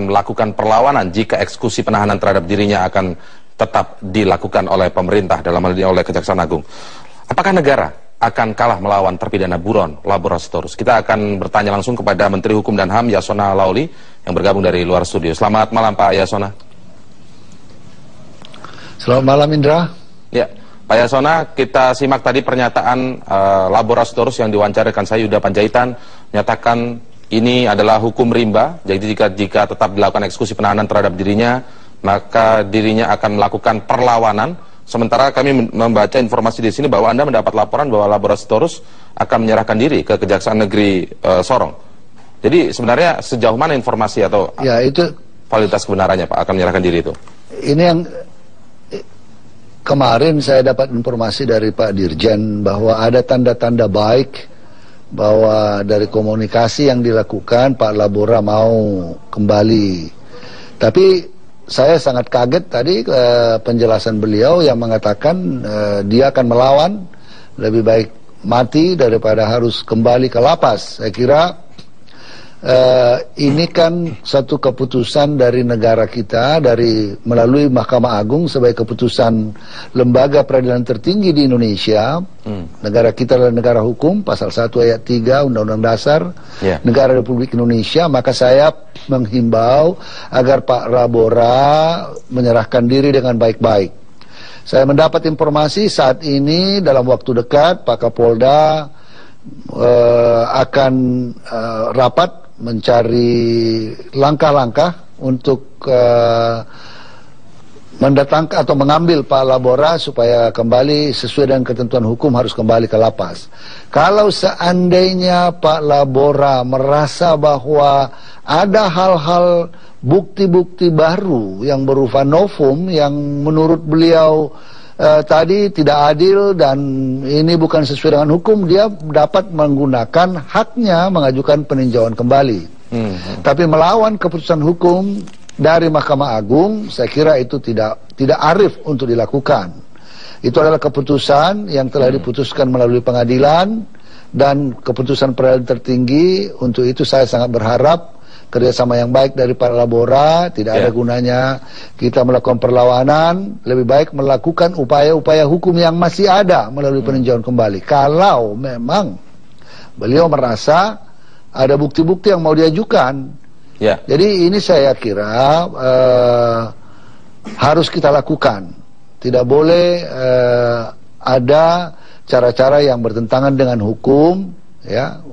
melakukan perlawanan jika eksekusi penahanan terhadap dirinya akan tetap dilakukan oleh pemerintah, dalam hal ini oleh Kejaksaan Agung. Apakah negara akan kalah melawan terpidana buron Labora Sitorus? Kita akan bertanya langsung kepada Menteri Hukum dan HAM Yasona Lawli yang bergabung dari luar studio. Selamat malam Pak Yasona. Selamat malam Indra. Ya, Pak Yasona, kita simak tadi pernyataan Labora Sitorus yang diwawancarakan saya Yuda Panjaitan, menyatakan ini adalah hukum rimba, jadi jika tetap dilakukan eksekusi penahanan terhadap dirinya, maka dirinya akan melakukan perlawanan. Sementara kami membaca informasi di sini bahwa Anda mendapat laporan bahwa Labora Sitorus akan menyerahkan diri ke Kejaksaan Negeri Sorong. Jadi sebenarnya sejauh mana informasi atau validitas kebenarannya Pak akan menyerahkan diri itu? Ini yang kemarin saya dapat informasi dari Pak Dirjen bahwa ada tanda-tanda baik bahwa dari komunikasi yang dilakukan Pak Labora mau kembali. Tapi saya sangat kaget tadi penjelasan beliau yang mengatakan dia akan melawan, lebih baik mati daripada harus kembali ke lapas. Saya kira ini kan satu keputusan dari negara kita, melalui Mahkamah Agung sebagai keputusan lembaga peradilan tertinggi di Indonesia. Negara kita adalah negara hukum, pasal 1 ayat 3 Undang-Undang Dasar Negara Republik Indonesia. Maka saya menghimbau agar Pak Labora menyerahkan diri dengan baik-baik. Saya mendapat informasi saat ini dalam waktu dekat Pak Kapolda akan rapat mencari langkah-langkah untuk mendatangkan atau mengambil Pak Labora supaya kembali sesuai dengan ketentuan hukum harus kembali ke lapas. Kalau seandainya Pak Labora merasa bahwa ada hal-hal bukti-bukti baru yang berupa novum yang menurut beliau tadi tidak adil dan ini bukan sesuai dengan hukum, dia dapat menggunakan haknya mengajukan peninjauan kembali. Tapi melawan keputusan hukum dari Mahkamah Agung, saya kira itu tidak arif untuk dilakukan. Itu adalah keputusan yang telah diputuskan melalui pengadilan dan keputusan peradilan tertinggi. Untuk itu saya sangat berharap kerjasama yang baik dari Pak Labora. Tidak ada gunanya kita melakukan perlawanan, lebih baik melakukan upaya-upaya hukum yang masih ada melalui peninjauan kembali. Kalau memang beliau merasa ada bukti-bukti yang mau diajukan, jadi ini saya kira harus kita lakukan. Tidak boleh ada cara-cara yang bertentangan dengan hukum,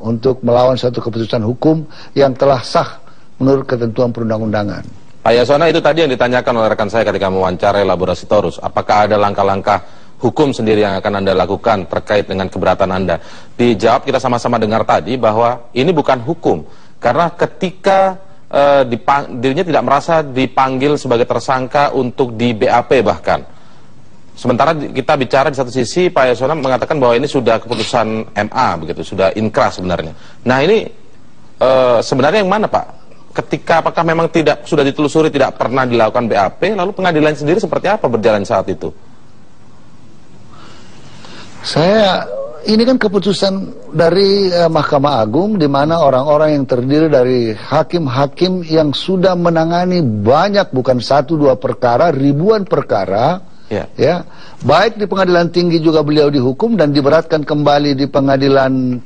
untuk melawan suatu keputusan hukum yang telah sah menurut ketentuan perundang-undangan. Pak Yasona, itu tadi yang ditanyakan oleh rekan saya ketika mewawancarai Labora Sitorus. Apakah ada langkah-langkah hukum sendiri yang akan Anda lakukan terkait dengan keberatan Anda? Dijawab, kita sama-sama dengar tadi bahwa ini bukan hukum. Karena ketika dirinya tidak merasa dipanggil sebagai tersangka untuk di BAP bahkan. Sementara kita bicara di satu sisi, Pak Yasona mengatakan bahwa ini sudah keputusan MA, begitu, sudah inkrah sebenarnya. Nah ini sebenarnya yang mana Pak? Apakah memang sudah ditelusuri tidak pernah dilakukan BAP, lalu pengadilan sendiri seperti apa berjalan saat itu? Ini kan keputusan dari Mahkamah Agung, di mana orang-orang yang terdiri dari hakim-hakim yang sudah menangani banyak, bukan 1-2 perkara, ribuan perkara, baik di pengadilan tinggi juga beliau dihukum dan diberatkan kembali di pengadilan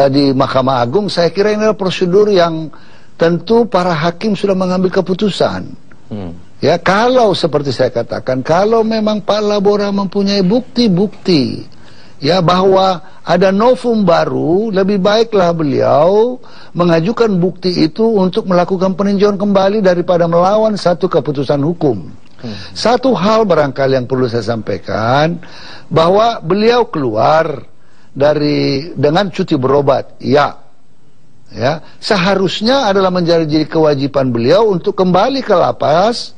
di Mahkamah Agung. Saya kira ini adalah prosedur yang tentu para hakim sudah mengambil keputusan. Kalau seperti saya katakan, kalau memang Pak Labora mempunyai bukti-bukti bahwa ada novum baru, lebih baiklah beliau mengajukan bukti itu untuk melakukan peninjauan kembali daripada melawan satu keputusan hukum. Satu hal barangkali yang perlu saya sampaikan, bahwa beliau keluar dengan cuti berobat, seharusnya adalah menjadi kewajiban beliau untuk kembali ke lapas,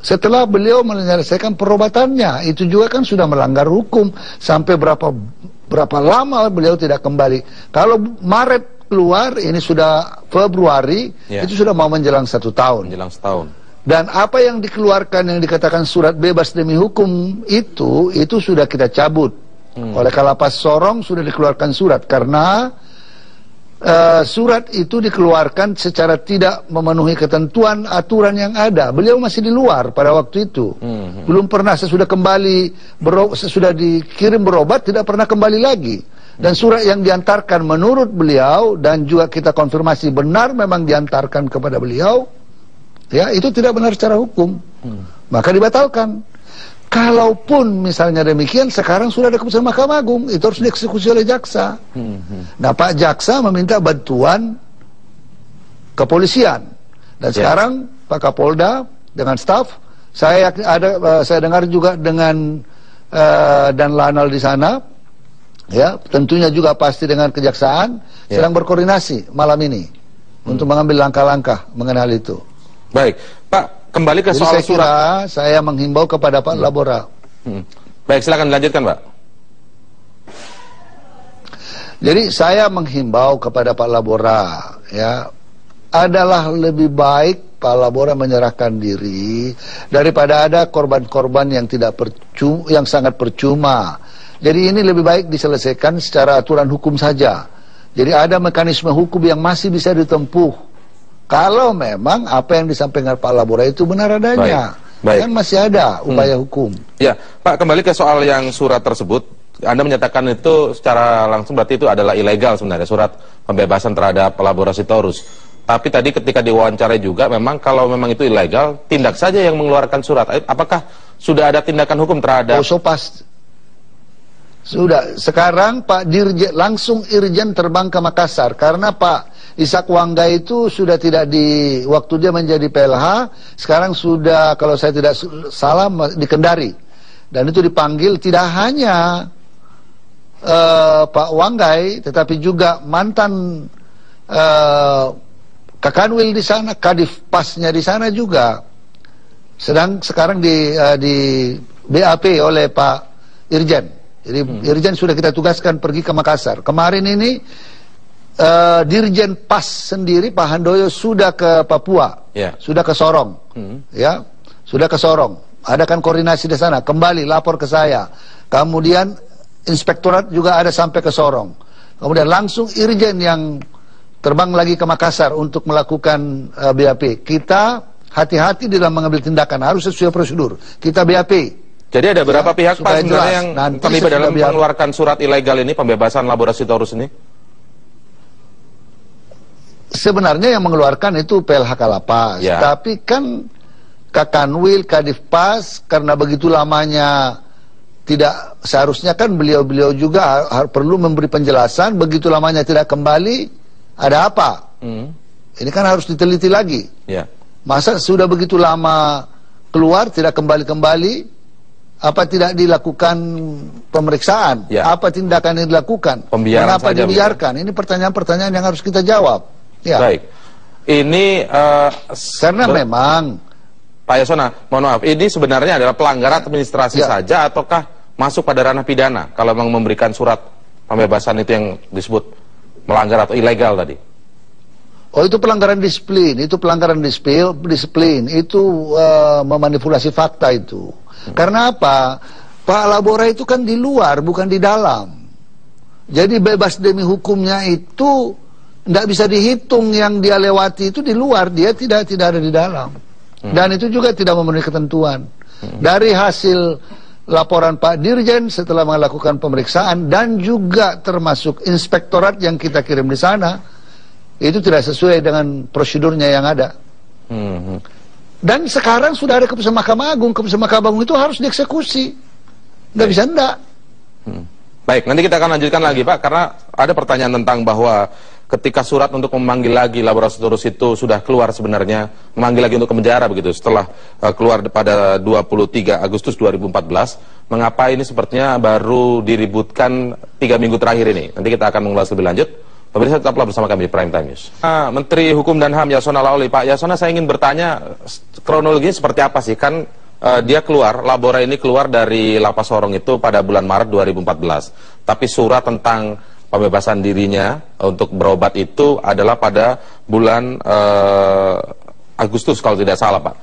setelah beliau menyelesaikan perobatannya. Itu juga kan sudah melanggar hukum. Sampai berapa lama beliau tidak kembali. Kalau Maret keluar, ini sudah Februari, itu sudah mau menjelang 1 tahun. Menjelang setahun. Dan apa yang dikeluarkan, yang dikatakan surat bebas demi hukum itu sudah kita cabut. Oleh Kalapas Sorong sudah dikeluarkan surat, karena surat itu dikeluarkan secara tidak memenuhi ketentuan aturan yang ada. Beliau masih di luar pada waktu itu. Belum pernah, sesudah kembali, sesudah dikirim berobat, tidak pernah kembali lagi. Dan surat yang diantarkan menurut beliau, dan juga kita konfirmasi benar memang diantarkan kepada beliau, ya itu tidak benar secara hukum. Maka dibatalkan. Kalaupun misalnya demikian, sekarang sudah ada keputusan Mahkamah Agung, itu harus dieksekusi oleh jaksa. Nah, Pak Jaksa meminta bantuan kepolisian. Dan sekarang Pak Kapolda dengan staf, saya dengar juga dengan dan Lanal di sana, ya tentunya juga pasti dengan kejaksaan, sedang berkoordinasi malam ini untuk mengambil langkah-langkah mengenai hal itu. Baik, Pak. Kembali ke soal surat. Saya menghimbau kepada Pak Labora. Baik, silakan dilanjutkan, Pak. Jadi saya menghimbau kepada Pak Labora, ya, adalah lebih baik Pak Labora menyerahkan diri daripada ada korban-korban yang yang sangat percuma. Jadi ini lebih baik diselesaikan secara aturan hukum saja. Jadi ada mekanisme hukum yang masih bisa ditempuh. Kalau memang apa yang disampaikan Pak Labora itu benar adanya. Baik. Kan masih ada upaya hukum. Ya, Pak, kembali ke soal yang surat tersebut. Anda menyatakan itu secara langsung berarti itu adalah ilegal sebenarnya, surat pembebasan terhadap Labora Sitorus. Tapi tadi ketika diwawancarai juga, memang kalau memang itu ilegal, tindak saja yang mengeluarkan surat. Apakah sudah ada tindakan hukum terhadap... Oh, so pasti. Sudah. Sekarang Pak Dirjen, langsung Irjen terbang ke Makassar. Karena Pak Ishak Wangga itu sudah tidak waktu dia menjadi PLH, sekarang sudah, kalau saya tidak salah, di Kendari. Dan itu dipanggil tidak hanya Pak Wanggai, tetapi juga mantan Kakanwil di sana, Kadif Pasnya di sana juga. Sekarang di BAP oleh Pak Irjen. Jadi Irjen sudah kita tugaskan pergi ke Makassar. Kemarin ini Dirjen Pas sendiri Pak Handoyo sudah ke Papua, sudah ke Sorong, ya, sudah ke Sorong. Adakan koordinasi di sana. Kembali lapor ke saya. Kemudian inspektorat juga ada sampai ke Sorong. Kemudian langsung Irjen yang terbang lagi ke Makassar untuk melakukan BAP. Kita hati-hati dalam mengambil tindakan, harus sesuai prosedur. Kita BAP. Jadi ada berapa pihak Pak sebenarnya yang terlibat dalam mengeluarkan surat ilegal ini, pembebasan Labora Sitorus ini? Sebenarnya yang mengeluarkan itu PLH Kalapas, tapi kan Kakanwil, Kadif Pas, karena begitu lamanya tidak, seharusnya kan beliau-beliau juga perlu memberi penjelasan, begitu lamanya tidak kembali, ada apa? Ini kan harus diteliti lagi. Masa sudah begitu lama keluar, tidak kembali-kembali, apa tidak dilakukan pemeriksaan? Apa tindakan yang dilakukan? Mengapa dibiarkan? Ini pertanyaan-pertanyaan yang harus kita jawab. Baik, ini karena memang Pak Yasona, mohon maaf, ini sebenarnya adalah pelanggaran administrasi saja ataukah masuk pada ranah pidana kalau memang memberikan surat pembebasan itu yang disebut melanggar atau ilegal tadi? Oh, itu pelanggaran disiplin, disiplin, itu memanipulasi fakta itu. Karena apa? Pak Labora itu kan di luar, bukan di dalam. Jadi bebas demi hukumnya itu tidak bisa dihitung, yang dia lewati itu di luar, dia tidak ada di dalam. Dan itu juga tidak memenuhi ketentuan. Dari hasil laporan Pak Dirjen setelah melakukan pemeriksaan dan juga termasuk inspektorat yang kita kirim di sana, itu tidak sesuai dengan prosedurnya yang ada. Dan sekarang sudah ada keputusan Mahkamah Agung. Keputusan Mahkamah Agung itu harus dieksekusi. Nggak bisa enggak. Baik, nanti kita akan lanjutkan lagi Pak, karena ada pertanyaan tentang bahwa ketika surat untuk memanggil lagi Labora Sitorus itu sudah keluar sebenarnya, memanggil lagi untuk ke penjara begitu, setelah keluar pada 23 Agustus 2014, mengapa ini sepertinya baru diributkan 3 minggu terakhir ini? Nanti kita akan mengulas lebih lanjut. Pemirsa tetaplah bersama kami di Prime Time News. Menteri Hukum dan HAM Yasona Laoli. Pak Yasona, saya ingin bertanya kronologinya seperti apa sih? Kan dia keluar, Labora ini keluar dari Lapas Sorong itu pada bulan Maret 2014. Tapi surat tentang pembebasan dirinya untuk berobat itu adalah pada bulan Agustus kalau tidak salah Pak.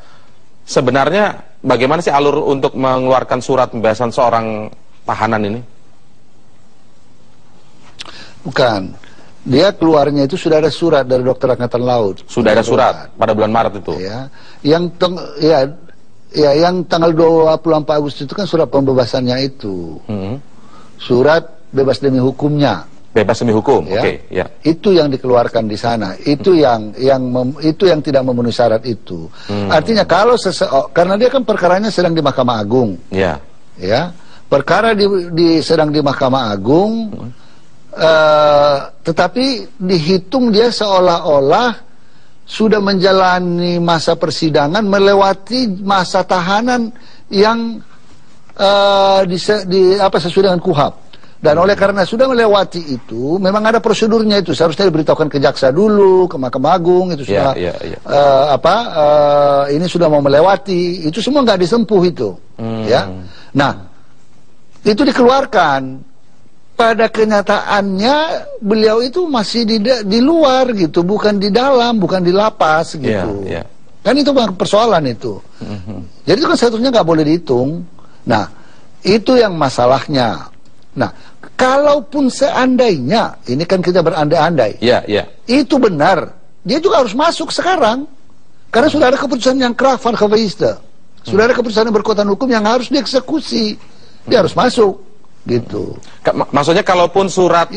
Sebenarnya bagaimana sih alur untuk mengeluarkan surat pembebasan seorang tahanan ini? Bukan. dia keluarnya itu sudah ada surat dari Dokter Angkatan Laut. Sudah ada surat pada bulan Maret itu. Ya, yang tanggal 24 Agustus itu kan surat pembebasannya itu. Surat bebas demi hukumnya. Bebas demi hukum. Ya. Oke, ya. Itu yang dikeluarkan di sana. Itu yang tidak memenuhi syarat itu. Artinya kalau karena dia kan perkaranya sedang di Mahkamah Agung. Ya. Ya. Perkara sedang di Mahkamah Agung. Tetapi dihitung dia seolah-olah sudah menjalani masa persidangan melewati masa tahanan yang sesuai dengan KUHP. Dan oleh karena sudah melewati itu, memang ada prosedurnya itu. Seharusnya diberitahukan ke jaksa dulu, ke Mahkamah Agung, itu sudah ini sudah mau melewati, itu semua nggak disempuh itu. Ya, nah itu dikeluarkan. Pada kenyataannya beliau itu masih di luar gitu, bukan di dalam, bukan di lapas gitu. Kan itu persoalan itu. Jadi itu kan seharusnya nggak boleh dihitung. Nah, itu yang masalahnya. Nah, kalaupun seandainya, ini kan kita berandai-andai, itu benar, dia juga harus masuk sekarang, karena sudah ada keputusan yang krafan khawaiste, sudah ada keputusan yang berkekuatan hukum yang harus dieksekusi, dia harus masuk, gitu. Maksudnya kalaupun surat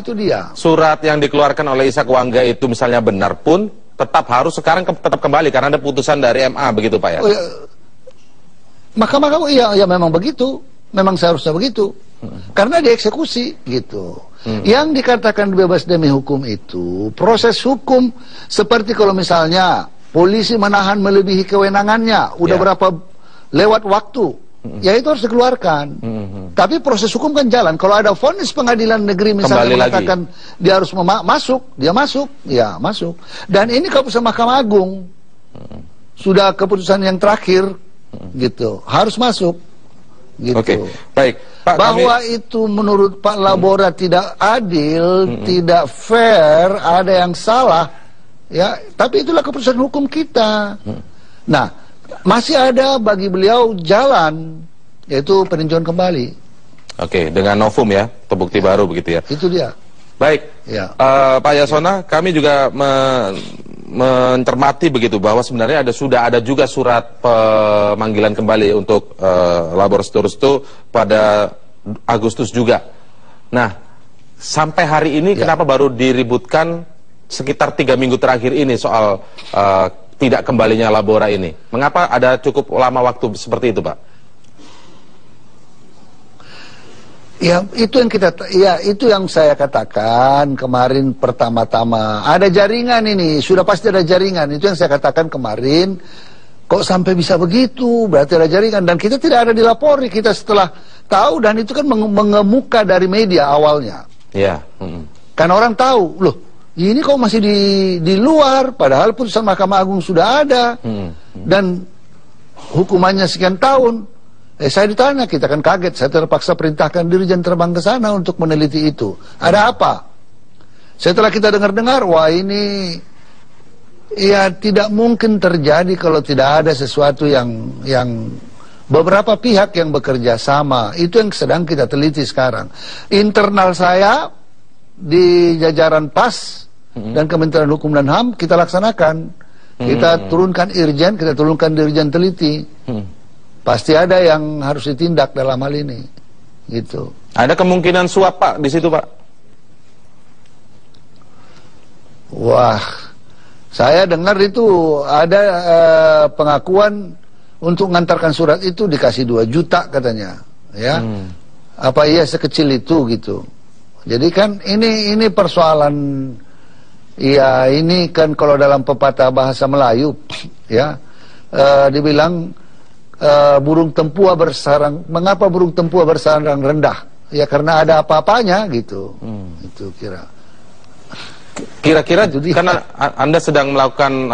yang dikeluarkan oleh Ishak Wangga itu misalnya benar pun, tetap harus sekarang tetap kembali karena ada putusan dari MA, begitu Pak ya? Oh, ya. Mahkamah Agung, ya memang begitu, memang seharusnya begitu. Karena dieksekusi gitu. Yang dikatakan bebas demi hukum itu proses hukum, seperti kalau misalnya polisi menahan melebihi kewenangannya, udah berapa lewat waktu, ya itu harus dikeluarkan. Tapi proses hukum kan jalan. Kalau ada vonis pengadilan negeri misalnya mengatakan dia harus masuk, dia masuk, ya masuk. Dan ini keputusan Mahkamah Agung, sudah keputusan yang terakhir gitu, harus masuk. Gitu. Oke, baik. Pak, bahwa itu menurut Pak Labora tidak adil, tidak fair, ada yang salah, ya. Tapi itulah keputusan hukum kita. Nah, masih ada bagi beliau jalan, yaitu peninjauan kembali. Oke, dengan novum ya, atau bukti baru begitu ya. Itu dia. Baik, Pak Yasona, kami juga mencermati begitu bahwa sebenarnya sudah ada juga surat pemanggilan kembali untuk Labora Sitorus itu pada Agustus juga. Nah, sampai hari ini kenapa baru diributkan sekitar 3 minggu terakhir ini soal tidak kembalinya Labora ini? Mengapa ada cukup lama waktu seperti itu, Pak? Ya, itu yang saya katakan kemarin pertama-tama. Ada jaringan ini, sudah pasti ada jaringan. Itu yang saya katakan kemarin. Kok sampai bisa begitu? Berarti ada jaringan. Dan kita tidak ada dilapori. Kita setelah tahu, dan itu kan mengemuka dari media awalnya. Iya. Karena orang tahu, loh, ini kok masih di luar, padahal putusan Mahkamah Agung sudah ada. Dan hukumannya sekian tahun. Saya ditanya, kita kan kaget, saya terpaksa perintahkan Dirjen terbang ke sana untuk meneliti itu. Ada apa? Setelah kita dengar-dengar, wah ini ya tidak mungkin terjadi kalau tidak ada sesuatu yang beberapa pihak yang bekerja sama. Itu yang sedang kita teliti sekarang. Internal saya di jajaran PAS dan Kementerian Hukum dan HAM kita laksanakan. Kita turunkan Irjen, kita turunkan Dirjen teliti. Pasti ada yang harus ditindak dalam hal ini, gitu. Ada kemungkinan suap, Pak, di situ, Pak? Wah, saya dengar itu ada pengakuan untuk mengantarkan surat itu dikasih 2 juta katanya, ya. Apa iya sekecil itu gitu. Jadi kan ini persoalan, ya ini kan kalau dalam pepatah bahasa Melayu, ya, dibilang burung tempua bersarang. Mengapa burung tempua bersarang rendah? Ya karena ada apa-apanya gitu. Itu kira-kira karena Anda sedang melakukan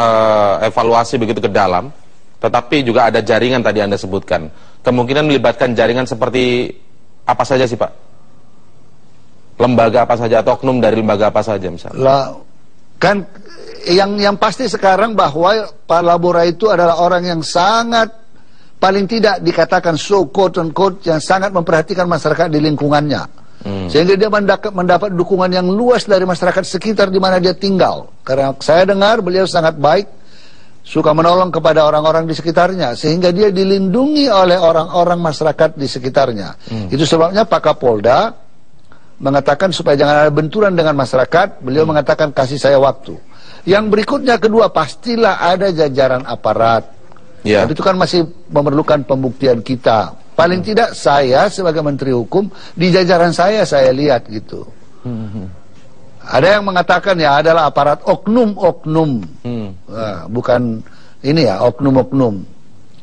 evaluasi begitu ke dalam, tetapi juga ada jaringan tadi Anda sebutkan. Kemungkinan melibatkan jaringan seperti apa saja sih, Pak? Lembaga apa saja atau oknum dari lembaga apa saja misalnya? Kan yang pasti sekarang bahwa Pak Labora itu adalah orang yang sangat, paling tidak dikatakan so quote unquote, yang sangat memperhatikan masyarakat di lingkungannya. Sehingga dia mendapat dukungan yang luas dari masyarakat sekitar di mana dia tinggal. Karena saya dengar beliau sangat baik, suka menolong kepada orang-orang di sekitarnya, sehingga dia dilindungi oleh orang-orang masyarakat di sekitarnya. Itu sebabnya Pak Kapolda mengatakan supaya jangan ada benturan dengan masyarakat. Beliau mengatakan kasih saya waktu. Yang berikutnya, kedua, pastilah ada jajaran aparat. Tapi itu kan masih memerlukan pembuktian kita. Paling tidak saya sebagai Menteri Hukum, di jajaran saya lihat gitu. Ada yang mengatakan ya adalah aparat oknum-oknum. Nah, bukan ini ya, oknum-oknum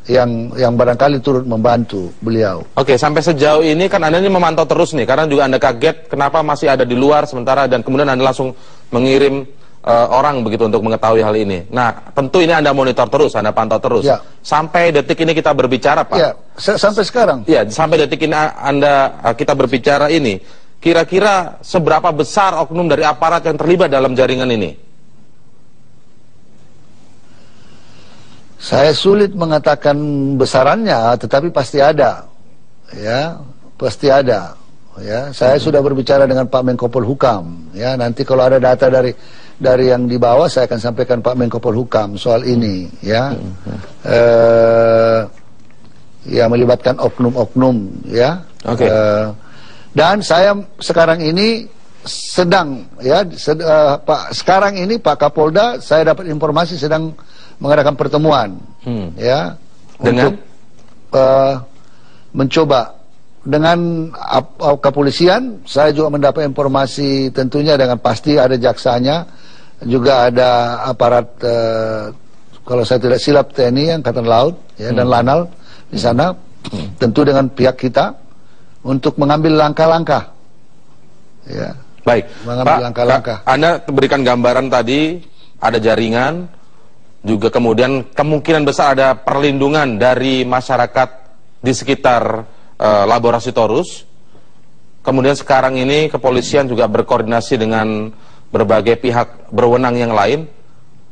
yang barangkali turut membantu beliau. Oke, sampai sejauh ini kan Anda ini memantau terus nih, karena juga Anda kaget kenapa masih ada di luar sementara, dan kemudian Anda langsung mengirim orang begitu untuk mengetahui hal ini. Nah, tentu ini Anda monitor terus, Anda pantau terus. Ya. Sampai detik ini kita berbicara, Pak. Ya, sampai sekarang. Ya, sampai detik ini kita berbicara ini, kira-kira seberapa besar oknum dari aparat yang terlibat dalam jaringan ini? Saya sulit mengatakan besarannya, tetapi pasti ada. Ya, pasti ada. Ya, saya sudah berbicara dengan Pak Menko Polhukam. Ya, nanti kalau ada data dari yang di bawah saya akan sampaikan Pak Menko Polhukam soal ini. Ya, ya melibatkan oknum-oknum. Ya. Oke. Dan saya sekarang ini sedang, ya, sekarang ini Pak Kapolda, saya dapat informasi sedang mengadakan pertemuan, ya, dengan untuk mencoba dengan kepolisian. Saya juga mendapat informasi tentunya dengan pasti ada jaksanya, juga ada aparat kalau saya tidak silap TNI, Angkatan Laut, ya, dan Lanal di sana, tentu dengan pihak kita untuk mengambil langkah-langkah. Ya. Baik, mengambil langkah-langkah. Anda berikan gambaran tadi ada jaringan, juga kemudian kemungkinan besar ada perlindungan dari masyarakat di sekitar Laborasi Torus. Kemudian sekarang ini kepolisian juga berkoordinasi dengan berbagai pihak berwenang yang lain.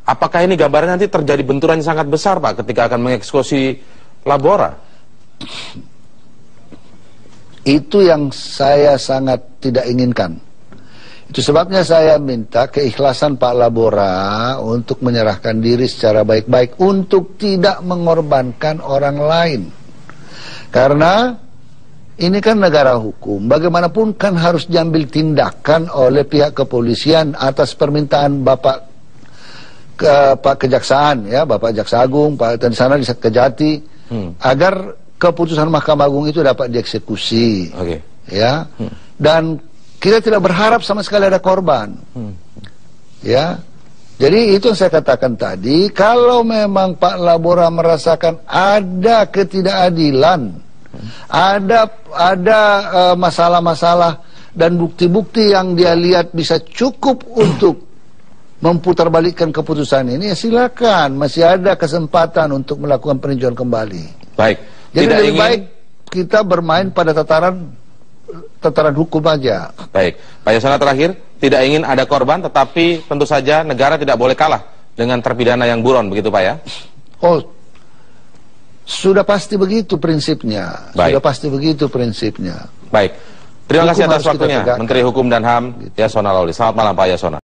Apakah ini gambaran nanti terjadi benturan yang sangat besar, Pak, ketika akan mengeksekusi Labora? Itu yang saya sangat tidak inginkan. Itu sebabnya saya minta keikhlasan Pak Labora untuk menyerahkan diri secara baik-baik, untuk tidak mengorbankan orang lain. Karena ini kan negara hukum, bagaimanapun kan harus diambil tindakan oleh pihak kepolisian atas permintaan Pak Kejaksaan, ya, Bapak Jaksa Agung, Pak di sana di Kejati, agar keputusan Mahkamah Agung itu dapat dieksekusi. Ya. Dan kita tidak berharap sama sekali ada korban. Ya. Jadi itu yang saya katakan tadi, kalau memang Pak Labora merasakan ada ketidakadilan, ada masalah-masalah dan bukti-bukti yang dia lihat bisa cukup untuk memutarbalikkan keputusan ini, ya silakan, masih ada kesempatan untuk melakukan peninjauan kembali. Baik. Jadi lebih baik kita bermain pada tataran hukum aja. Baik, Pak Yasona, terakhir, tidak ingin ada korban, tetapi tentu saja negara tidak boleh kalah dengan terpidana yang buron, begitu Pak ya? Oh, sudah pasti begitu prinsipnya. Baik. Sudah pasti begitu prinsipnya. Baik, terima kasih atas waktunya, Menteri Hukum dan HAM Yasona Lawli. Selamat malam Pak Yasona.